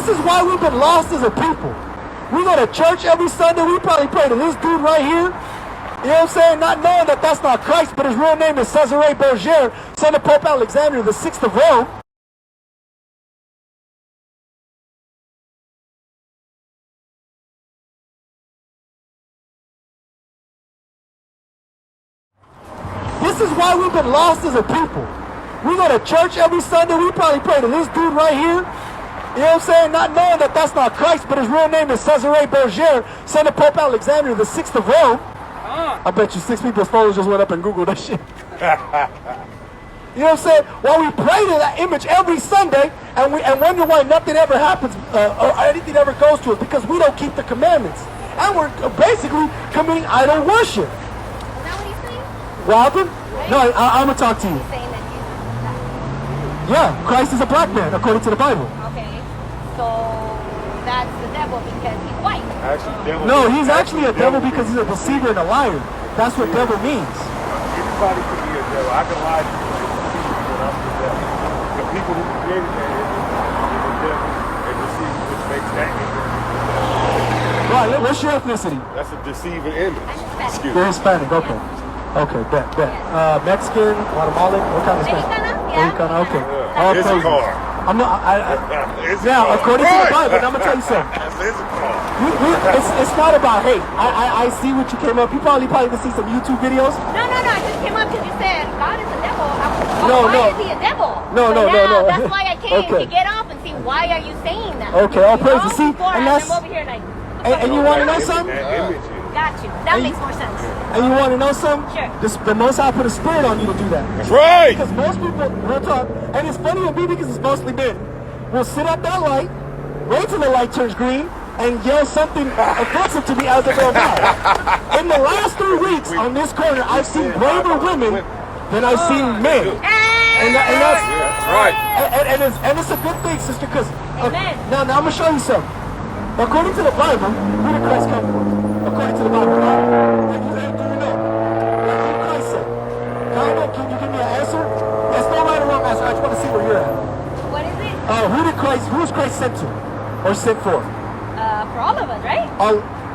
This is why we've been lost as a people. We go to church every Sunday. We probably pray to this dude right here. You know what I'm saying? Not knowing that that's not Christ, but his real name is Cesare Borgia, son of Pope Alexander the VI of Rome. This is why we've been lost as a people. We go to church every Sunday. We probably pray to this dude right here. You know what I'm saying? Not knowing that that's not Christ, but his real name is Cesare Borgia, son of Pope Alexander the VI of Rome. I bet you 6 people's phones just went up and Googled that shit. You know what I'm saying? While we pray to that image every Sunday and wonder why nothing ever happens or anything ever goes to us, because we don't keep the commandments. And we're basically committing idol worship. Is that what he's saying? What happened? Right? No, I'm going to talk to you. He's saying that Jesus is black. Yeah, Christ is a black man, according to the Bible. Okay, so that's the devil because he's white. No, he's actually a devil because he's a deceiver and a liar. That's what devil means. Anybody can be a devil. I can lie to you and I'm the devil. The people who created that is the devil and deceiver, which makes that image. Right, what's your ethnicity? That's a deceiving image. Excuse You're Hispanic, okay. Okay, bet. Mexican, Guatemalan, what kind of Hispanic? Mexicana, yeah. Okay. Yeah. All It's a praises. car. I'm not, It's now, a car. according to the Bible, I'm going to tell you something. It's a car. It's not about hate. I see what you came up. You probably did see some YouTube videos. No. I just came up because you said God is a devil. No. Why is he a devil? No. That's why I came to get off and see why are you saying that. Okay, all praises. See, before and I'm that's over here like. and you want to know something? That image is. Got you. That makes more sense. And you want to know something? Sure. The Most High put a spirit on you to do that. That's right. Because most people, real talk, and it's funny to me because it's mostly men, will sit at that light, wait till the light turns green, and yell something offensive to me as they go by. In the last 3 weeks on this corner, I've seen braver women than I've seen men. And that's right. And it's a good thing, sister, because now I'm going to show you something. According to the Bible, who did Christ come for? According to the Bible, right? And you have to know. What did Christ say? Can you give me an answer? There's no right or wrong answer. I just want to see where you're at. What is it? Who is Christ sent to? Or sent for? For all of us, right?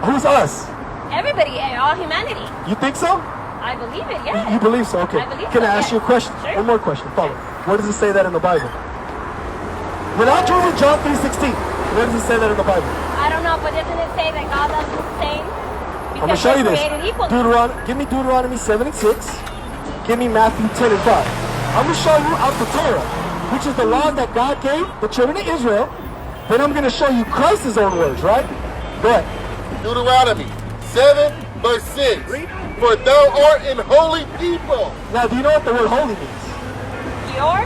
Who's us? Everybody, all humanity. You think so? I believe it, yeah. You believe so? Okay. I believe Can so, I ask you a question? Sure. One more question. Follow. Where does it say that in the Bible? Without reading John 3:16, where does it say that in the Bible? I don't know, but doesn't it say that God loves us the same? I'm going to show you this. Give me Deuteronomy 7 and 6. Give me Matthew 10 and 5. I'm going to show you out the Torah, which is the laws that God gave the children of Israel. Then I'm going to show you Christ's own words, right? Go ahead. Deuteronomy 7 verse 6. For thou art an holy people. Now, do you know what the word holy means? You're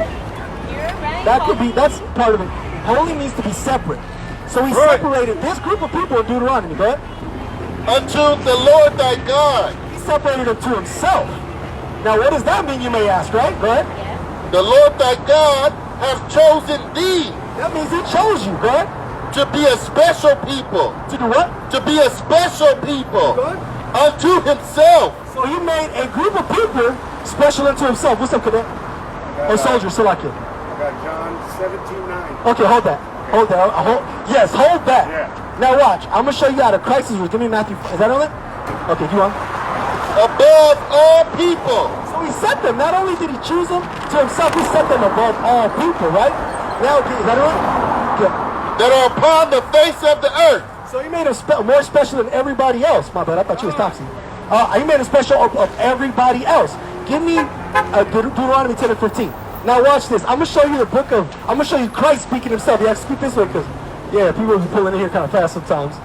right. That could be, that's part of it. Holy means to be separate. So he separated this group of people in Deuteronomy, go ahead. Unto the Lord thy God. He separated them to himself. Now, what does that mean, you may ask, right? Go ahead. Yeah. The Lord thy God hath chosen thee. That means he chose you, go ahead. To be a special people. To do what? To be a special people. Go ahead. Unto himself. So he made a group of people special unto himself. What's up, cadet? Or soldier, Salakia. I got John 17:9. Okay, hold that. Hold that. Yes, hold that. Yeah. Now watch. I'm going to show you out of Christ's words. Give me Matthew. Is that on it? Okay, you on? Above all people. So he set them. Not only did he choose them to himself, he set them above all people, right? Now, is that on? Good. That are upon the face of the earth. So he made them more special than everybody else. My bad, I thought you was Topsy. He made them special of everybody else. Give me Deuteronomy 10 and 15. Now watch this. I'm going to show you I'm going to show you Christ speaking himself. You have to speak this way because, yeah, people will be pulling in here kind of fast sometimes.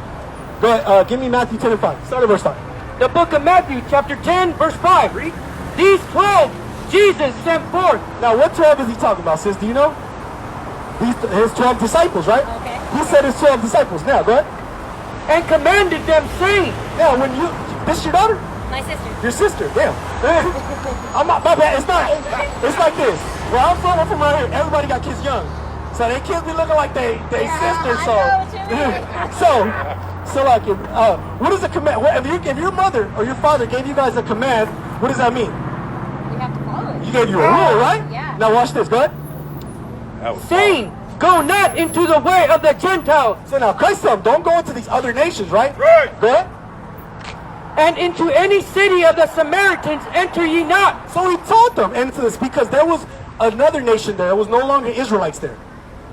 Go ahead, give me Matthew 10 and 5. Start at verse 5. The book of Matthew, chapter 10, verse 5. Read. These 12 Jesus sent forth. Now, what 12 is he talking about, sis? Do you know? His 12 disciples, right? Okay. He said his 12 disciples. Now, go ahead. And commanded them, saying. Now, this is your daughter? My sister. Your sister, damn. I'm not, my bad, it's like this. Where I'm from right here, everybody got kids young. So their kids be looking like they sisters, so. So like, what is a command? If your mother or your father gave you guys a command, what does that mean? We have to follow it. You gave you a rule, right? Yeah. Now watch this, go ahead. Saying, go not into the way of the Gentiles, So now Christ said, don't go into these other nations, right? Right. Go ahead. and into any city of the Samaritans enter ye not. So he told them into this because there was another nation there. It was no longer Israelites there.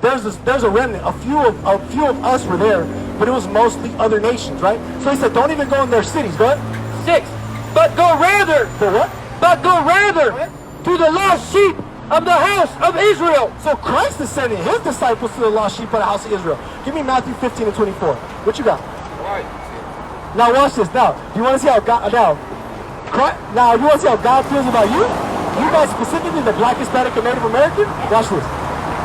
There's a remnant. A few of us were there, but it was mostly other nations, right? So he said, don't even go in their cities. Go ahead. 6. But go rather, For what? but go rather What? to the lost sheep of the house of Israel. So Christ is sending his disciples to the lost sheep of the house of Israel. Give me Matthew 15 and 24. What you got? Right. Now watch this. Now, you want to see how God now you want to see how God feels about you? You guys specifically the Black, Hispanic, and Native American? Watch this.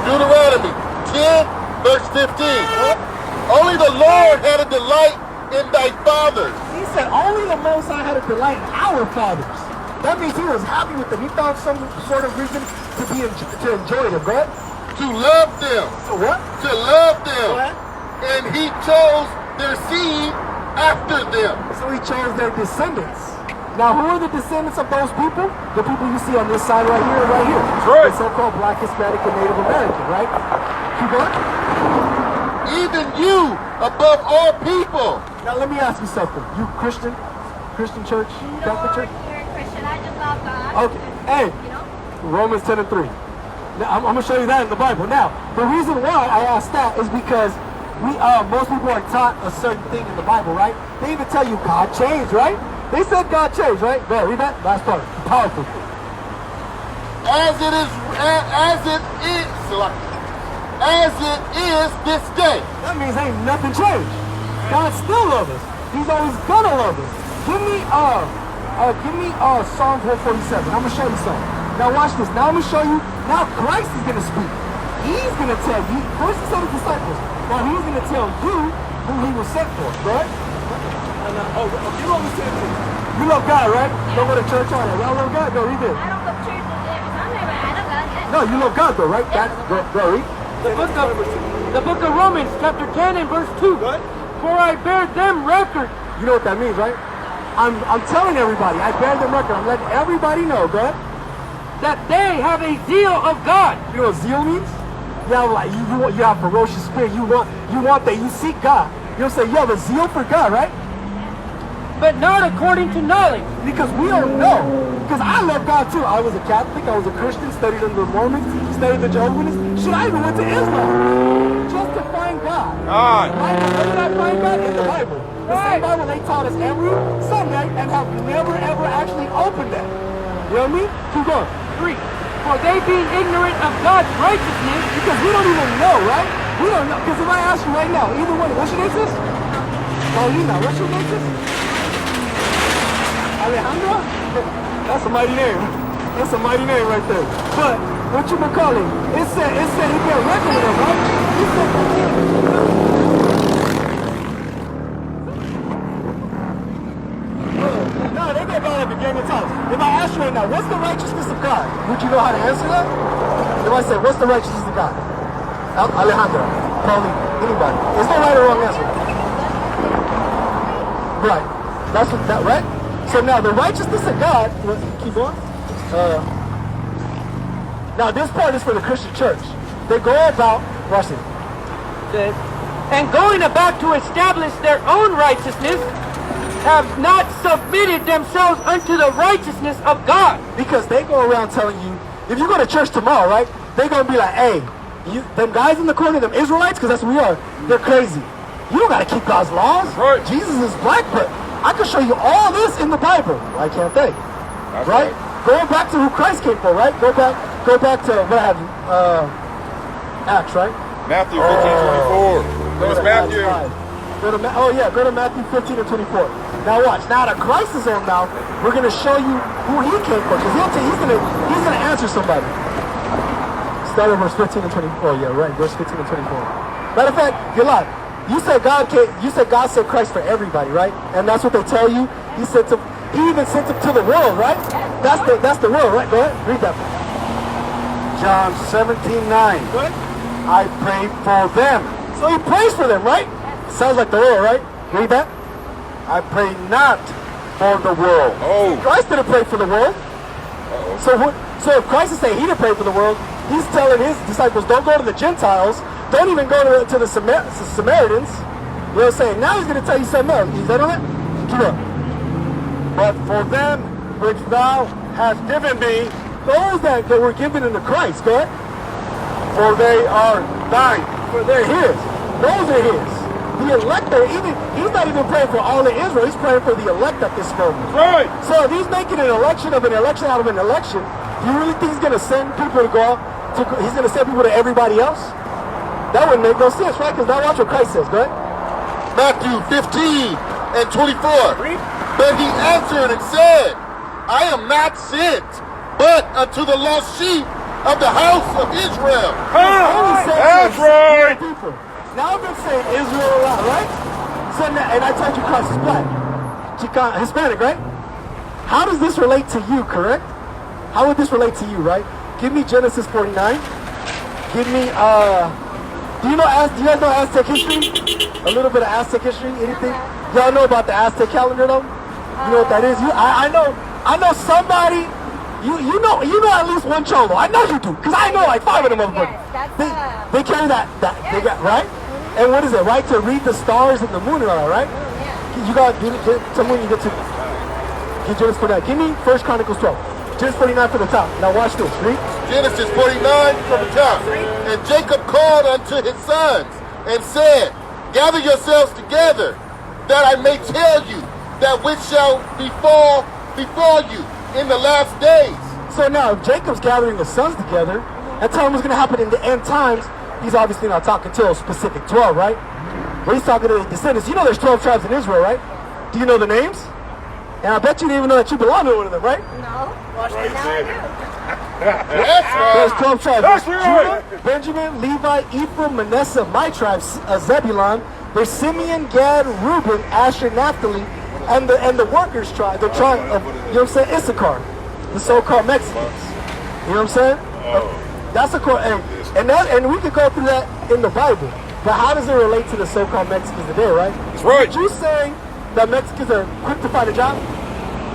Deuteronomy 10, verse 15. Only the Lord had a delight in thy fathers. He said only the Most High had a delight in our fathers. That means he was happy with them. He found some sort of reason to enjoy them. Go ahead. To love them. So what? To love them. Go ahead. And he chose their seed after them. So he chose their descendants. Now, who are the descendants of those people? The people you see on this side right here and right here. That's right. The so-called Black, Hispanic, and Native American, right? Keep going. Even you above all people. Now, let me ask you something. You Christian church, Catholic church? You're a Christian. I just love God. Okay. Hey, You know? Romans 10 and 3. Now, I'm going to show you that in the Bible. Now, the reason why I asked that is because most people are taught a certain thing in the Bible, right? They even tell you God changed, right? They said God changed, right? Go ahead, read that last part. Powerful. As it is this day. That means ain't nothing changed. God still loves us. He's always gonna love us. Give me Psalm 147. I'm gonna show you something. Now watch this. Now I'm gonna show you. Now Christ is gonna speak. He's gonna tell you. First he told his disciples. Now he's gonna tell you who he was sent for, right? And you know what he said to you. You love God, right? Don't go to church on it. Y'all love God? Go read it. I don't go to church every Sunday, but I love God. Yeah. No, you love God though, right? Go read. The book of Romans, chapter 10 and verse 2. What? For I bear them record. You know what that means, right? I'm telling everybody. I bear the record. I'm letting everybody know. Go ahead. That they have a zeal of God. You know what zeal means? You have like you have ferocious spirit. You want that. You seek God. You'll say you have a zeal for God, right? But not according to knowledge. Because we don't know. Because I love God too. I was a Catholic. I was a Christian. Studied under the Mormons. Studied the Jehovah's Witnesses. Shit, I even went to Islam just to find God. God. Where did I find God? In the Bible. The same Bible they taught us every Sunday and have never ever actually opened that. You know what I mean? Keep going. 3. For they being ignorant of God's righteousness, Because we don't even know, right? We don't know. Because if I ask you right now, either one, what's your name, sis? Paulina, what's your name, sis? Alejandra? That's a mighty name. That's a mighty name right there. But what you been calling? It said he get record with him, right? He said no, they get mad at the beginning of times. If I ask you right now, what's the righteousness of God? Would you know how to answer that? If I say, what's the righteousness of God? Alejandra, Pauline, anybody. There's no right or wrong answer. Right. That's what that, right? So now the righteousness of God, keep going. Now this part is for the Christian church. They go about, watch it. says, and going about to establish their own righteousness, have not submitted themselves unto the righteousness of God. Because they go around telling you, if you go to church tomorrow, right, they're going to be like, hey, them guys in the corner, them Israelites, because that's what we are, they're crazy. You don't got to keep God's laws. Right. Jesus is black, but I can show you all this in the Bible. Why can't they? That's Right? Going back to who Christ came for, right? Go back to what have you? Acts, right? Matthew 15:24. It was Matthew. Go to Matthew 15 and 24. Now watch. Now that Christ is on now, we're gonna show you who he came for, because he's gonna answer somebody. Start at verse 15 and 24. Yeah, right. Verse 15 and 24. Matter of fact, you're lying. You said God sent Christ for everybody, right? And that's what they tell you. He even sent him to the world, right? That's the world, right? Go ahead, read that. John 17:9. Go ahead. I pray for them. So he prays for them, right? Sounds like the world, right? Read that. I pray not for the world. Oh. Christ didn't pray for the world. So if Christ is saying he didn't pray for the world, he's telling his disciples, don't go to the Gentiles, don't even go to the Samaritans. You know what I'm saying? Now he's going to tell you something else. Is that on it? Keep up. But for them which thou hast given me, Those that were given into Christ, go ahead. for they are thine. For they're his. Those are his. The elect are even, he's not even praying for all of Israel. He's praying for the elect at this moment. Right. So if he's making an election of an election out of an election, do you really think he's going to send people to go out? He's going to send people to everybody else? That wouldn't make no sense, right? Because now watch what Christ says. Go ahead. Matthew 15 and 24. But he answered and said, I am not sent, but unto the lost sheep of the house of Israel. That's right. People. Now I've been saying Israel a lot, right? So now, and I told you Christ is black. Hispanic, right? How does this relate to you, correct? How would this relate to you, right? Give me Genesis 49. Give me, do you guys know Aztec history? A little bit of Aztec history, anything? Y'all know about the Aztec calendar, though? You know what that is? I know somebody, you know at least one cholo. I know you do, because I know like 5 of them motherfuckers. Yes, They carry that they got, right? And what is it, right? To read the stars and the moon and all that, right? Yeah. You got, tell me when you get to, get Genesis 49. Give me 1 Chronicles 12. Genesis 49 from the top. Now watch this, read. Genesis 49 from the top. And Jacob called unto his sons and said, gather yourselves together, that I may tell you that which shall befall you in the last days. So now, if Jacob's gathering the sons together and telling what's going to happen in the end times, he's obviously not talking to a specific 12, right? But he's talking to the descendants. You know there's 12 tribes in Israel, right? Do you know the names? And I bet you didn't even know that you belong to one of them, right? No. Well, now I do. That's right. There's 12 tribes. That's There's right. Judah, Benjamin, Levi, Ephraim, Manasseh, my tribes, Zebulun. There's Simeon, Gad, Reuben, Asher, Naphtali, and the workers' tribe, the tribe of, you know what I'm saying, Issachar, the so-called Mexicans. You know what I'm saying? That's a core, and we could go through that in the Bible. But how does it relate to the so-called Mexicans today, right? That's right. Are you saying that Mexicans are quick to find a job,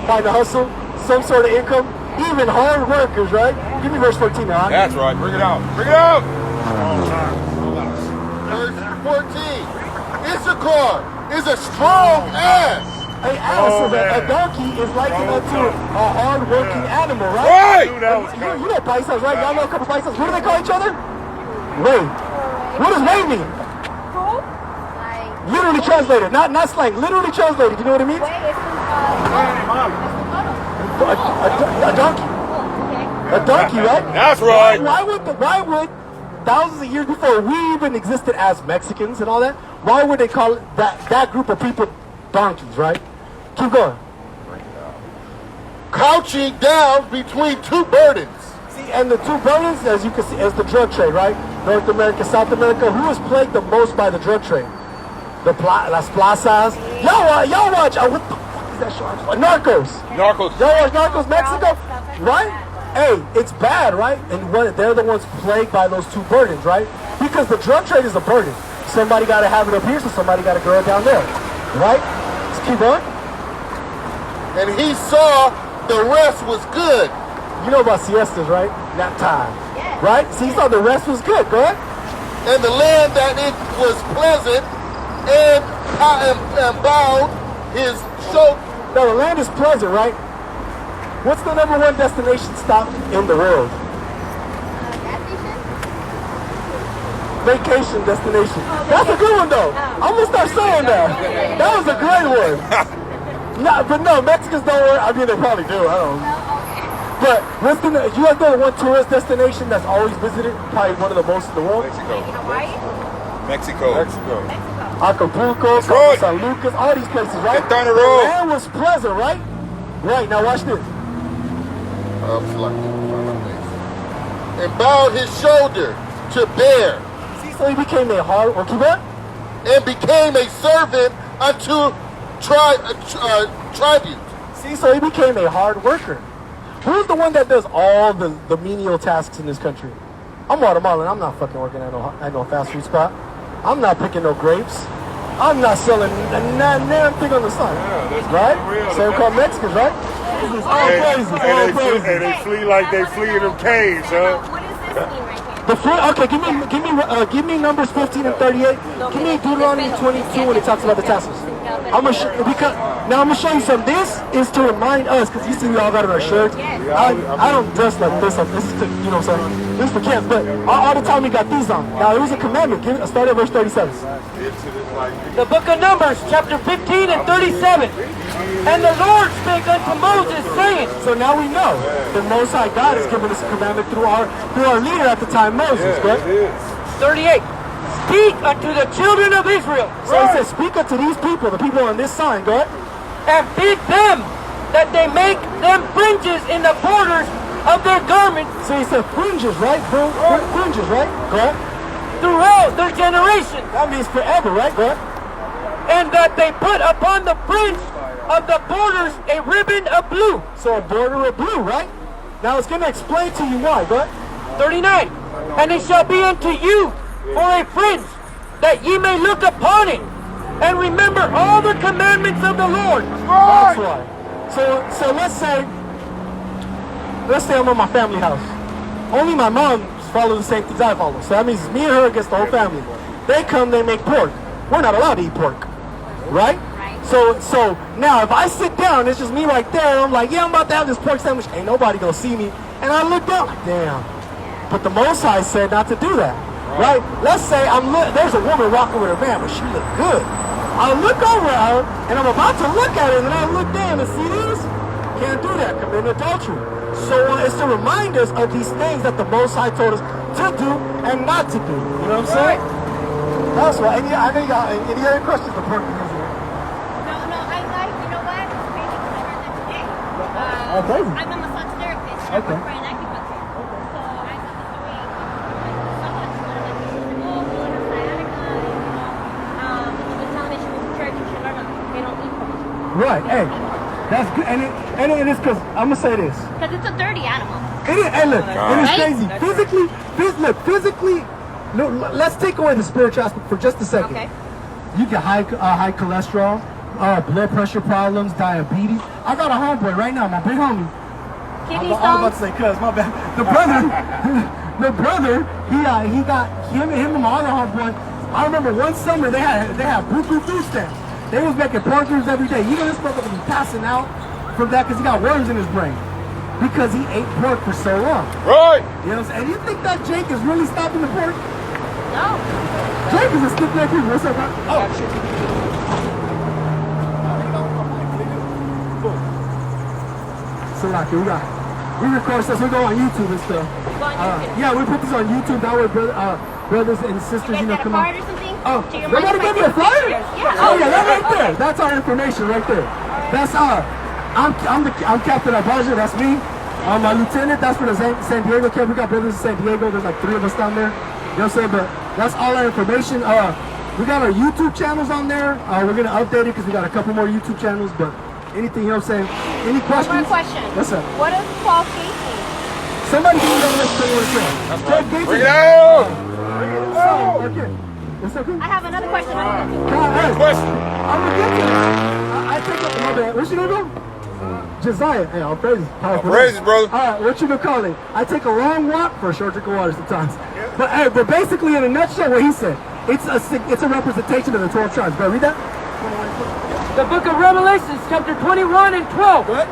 find a hustle, some sort of income, even hard workers, right? Give me verse 14 now. Huh? That's right. Bring it out. Bring it out. Verse 14. Issachar is a strong ass. An ass of a donkey is likened unto a hard-working animal, right? Right. You know paisas, right? Y'all know a couple paisas. What do they call each other? Wait. What does wait mean? Who? Like, Literally translated, not slang. Literally translated. You know what it means? wait, it's A donkey. okay. A donkey, right? That's right. Why would thousands of years before we even existed as Mexicans and all that, why would they call it that group of people donkeys, right? Keep going. Crouching down between two burdens. See, and the two burdens, as you can see, is the drug trade, right? North America, South America. Who is plagued the most by the drug trade? Las plazas. Y'all watch. What the fuck is that show? Narcos. Narcos. Y'all watch Narcos Mexico, right? Hey, it's bad, right? And they're the ones plagued by those two burdens, right? Because the drug trade is a burden. Somebody got to have it up here, so somebody got to go it down there, right? Let's keep going. And he saw the rest was good. You know about siestas, right? Nap time, Yes. right? See, he saw the rest was good. Go ahead. And the land that it was pleasant and bowed his shoulder. Now, the land is pleasant, right? What's the #1 destination stop in the world? Gas station? Vacation destination. That's a good one, though. I'm going to start saying that. That was a great one. But no, Mexicans don't work. I mean, they probably do. I don't know. But what's you guys know one tourist destination that's always visited? Probably one of the most in the world? Mexico. Acapulco, right. San Lucas, all these places, right? Get down the road. land was pleasant, right? Right, now watch this. And bowed his shoulder to bear. See, so he became a hard worker, And became a servant unto tribute. See, so he became a hard worker. Who's the one that does all the menial tasks in this country? I'm Guatemalan. I'm not fucking working at no fast food spot. I'm not picking no grapes. I'm not selling damn thing on the sun. Right? So-called Mexicans, right? All praises, all praises. And they flee like they flee in them caves, huh? What is this mean right here? Okay, give me Numbers 15 and 38. Give me Deuteronomy 22 when it talks about the tassels. I'm gonna show you something. This is to remind us, because you see we all got our shirts. I don't dress like this. This is to, you know what I'm saying? This is for camps, but all the time we got these on. Now it was a commandment. Start at verse 37. The book of Numbers, chapter 15 and 37. And the Lord spake unto Moses, saying. So now we know the Most High God has given us a commandment through our leader at the time, Moses. Correct? 38. Speak unto the children of Israel. So he says, speak unto these people, the people on this sign. Go ahead. And bid them that they make them fringes in the borders of their garments. So he said fringes, right? Fringes, right? Go ahead. Throughout their generation. That means forever, right? Go ahead. And that they put upon the fringe of the borders a ribbon of blue. So a border of blue, right? Now it's going to explain to you why. Go ahead. 39. And it shall be unto you for a fringe, that ye may look upon it, and remember all the commandments of the Lord. That's why. So let's say I'm at my family house. Only my mom follows the same things I follow. So that means me and her against the whole family. They come, they make pork. We're not allowed to eat pork, right? So now if I sit down, it's just me right there, and I'm like, yeah, I'm about to have this pork sandwich. Ain't nobody gonna see me. And I look down, like, damn. But the Most High said not to do that. Right? Let's say there's a woman walking with her man, but she look good. I look over at her, and I'm about to look at her, and then I look down and see this. Can't do that, committing adultery. So it's to remind us of these things that the Most High told us to do and not to do. You know what I'm saying? That's why. I know you got any other questions for pork? No, I like, you know what? It's crazy because I heard that today. Okay. I'm a massage therapist. I work for an acupuncture. So I saw the story of someone who was like, oh, we have sciatica, and she was telling me she was in church and she learned they don't eat pork. Right. Hey, that's good. And it is because I'm gonna say this. Because it's a dirty animal. It is. And look, it is crazy. Physically. No, let's take away the spiritual aspect for just a second. Okay. You get high cholesterol, blood pressure problems, diabetes. I got a homeboy right now, my big homie. Kidney stones. I'm about to say, cuz, my bad. The brother, he got him and my other homeboy. I remember one summer they had buku food stamps. They was making pork ribs every day. You know this motherfucker was passing out from that because he got worms in his brain. Because he ate pork for so long. Right. You know what I'm saying? And you think that Jake is really stopping the pork? No. Jake is a stiff neck people. What's up, man? Oh, shit. So, like, we record stuff. We go on YouTube and stuff. Go on YouTube. Yeah, we put this on YouTube. That way, brothers and sisters, You guys got a come card on. or something? Oh, To your they gotta give me a flyer? Yeah. Oh, yeah, that right there. That's our information right there. That's I'm Captain IBADYAH. That's me. I'm a lieutenant. That's for the San Diego camp. We got brothers in San Diego. There's like 3 of us down there. You know what I'm saying? But that's all our information. We got our YouTube channels on there. We're gonna update it because we got a couple more YouTube channels. But anything, you know what I'm saying? Any questions? One more question. What's up? What does 12 gates mean? Somebody can let us say what it says. Bring it out. Okay. What's up? I have another question. Hey, Question. I'm gonna get to it. I take up my bad. What's your name, bro? Josiah. Hey, I'll praise you. Praises, brother. Alright, what you gonna call it? I take a long walk for a short drink of water sometimes. But basically in a nutshell what he said, it's a representation of the 12 tribes. Bro, read that? The book of Revelations, chapter 21 and 12. What?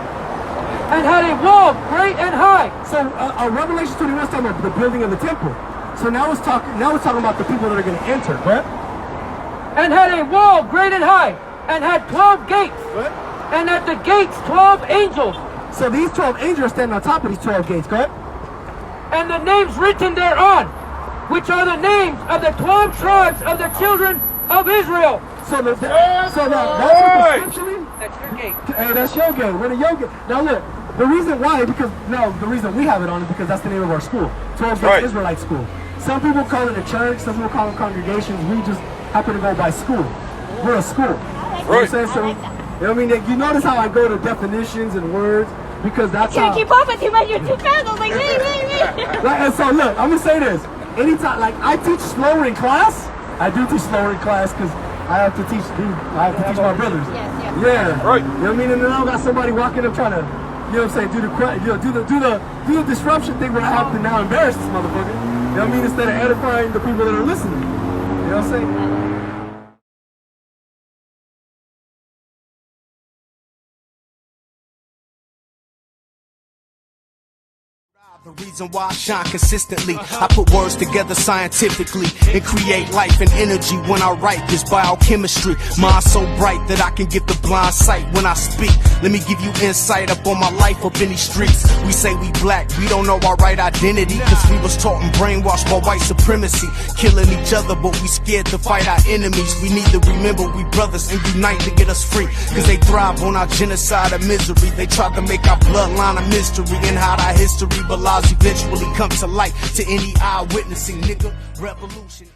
And had a wall great and high. So Revelation 21 is talking about the building of the temple. So now it's talking about the people that are gonna enter. What? And had a wall great and high, and had 12 gates. What? And at the gates 12 angels. So these 12 angels are standing on top of these 12 gates, correct? And the names written thereon, which are the names of the 12 tribes of the children of Israel. So that's what the scripture means? That's your gate. Hey, that's your gate. We're the yoga. Now look, the reason we have it on is because that's the name of our school. 12 Gate Israelite School. Some people call it a church, some people call it congregations. We just happen to go by school. We're a school. You know what I'm saying? So, you know what I mean? You notice how I go to definitions and words because that's how. I can't keep up with you, man. You're too fast. I was like, wait. Like, and so look, I'm gonna say this. Anytime, like I teach slower in class. I do teach slower in class because I have to teach my brothers. Yes. Yeah. Right. You know what I mean? And then I got somebody walking up trying to, you know what I'm saying, do the disruption thing where I have to now embarrass this motherfucker. You know what I mean? Instead of edifying the people that are listening. You know what I'm saying? The reason why I shine consistently, I put words together scientifically and create life and energy when I write this biochemistry. Mind so bright that I can get the blind sight when I speak. Let me give you insight up on my life up in these streets. We say we black, we don't know our right identity, cause we was taught and brainwashed by white supremacy, killing each other, but we scared to fight our enemies. We need to remember we brothers and unite to get us free, cause they thrive on our genocide of misery. They tried to make our bloodline a mystery and hide our history, but lies eventually come to light to any eye witnessing, nigga. Revolution.